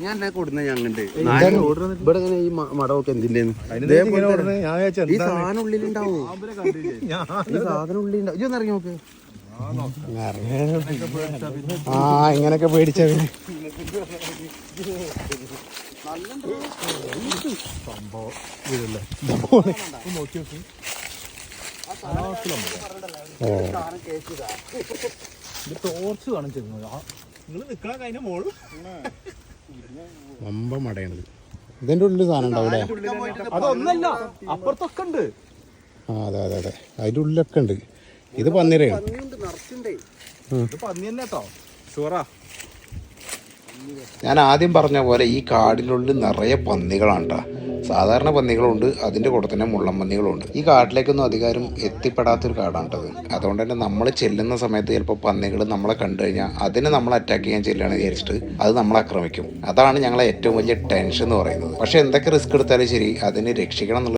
ഞാൻ കൊടുന്ന ഞങ്ങണ്ട് ഇവിടെ ഇങ്ങനെ ഈ മടമൊക്കെ എന്തിന്റെ ഈ സാധനം ഉള്ളിലുണ്ടാവോ? ഈ സാധനം ഉള്ളിലുണ്ടാവും. ഇതൊന്ന് ഇറങ്ങി നോക്ക്. ഇങ്ങനൊക്കെ പേടിച്ച ടോർച്ച് കാണിച്ചിരുന്നു. വമ്പ മടയാണത്. ഇതിന്റെ ഉള്ളിൽ സാധനം ഉണ്ടാവൂലേ? അതൊന്നല്ല, അപ്പുറത്തൊക്കെ ഉണ്ട്. അതെ അതെ അതെ, അതിന്റെ ഉള്ളിലൊക്കെ ഉണ്ട്. ഇത് പന്നിരയാണ്. പന്നി തന്നെ കേട്ടോ, ഷുവറാ. ഞാൻ ആദ്യം പറഞ്ഞ പോലെ ഈ കാടിനുള്ളിൽ നിറയെ പന്നികളാണ് കേട്ടോ. സാധാരണ പന്നികളുണ്ട്, അതിൻ്റെ കൂടെ തന്നെ മുള്ളം പന്നികളുണ്ട്. ഈ കാട്ടിലേക്കൊന്നും അധികാരം എത്തിപ്പെടാത്തൊരു കാടാണിട്ടത്. അതുകൊണ്ട് തന്നെ നമ്മൾ ചെല്ലുന്ന സമയത്ത് ചിലപ്പോൾ പന്നികൾ നമ്മളെ കണ്ടു കഴിഞ്ഞാൽ അതിനെ നമ്മൾ അറ്റാക്ക് ചെയ്യാൻ ചെല്ലുകയാണ് വിചാരിച്ചിട്ട് അത് നമ്മളെ ആക്രമിക്കും. അതാണ് ഞങ്ങളെ ഏറ്റവും വലിയ ടെൻഷൻ എന്ന് പറയുന്നത്. പക്ഷെ എന്തൊക്കെ റിസ്ക് എടുത്താലും ശരി, അതിനെ രക്ഷിക്കണം എന്നുള്ള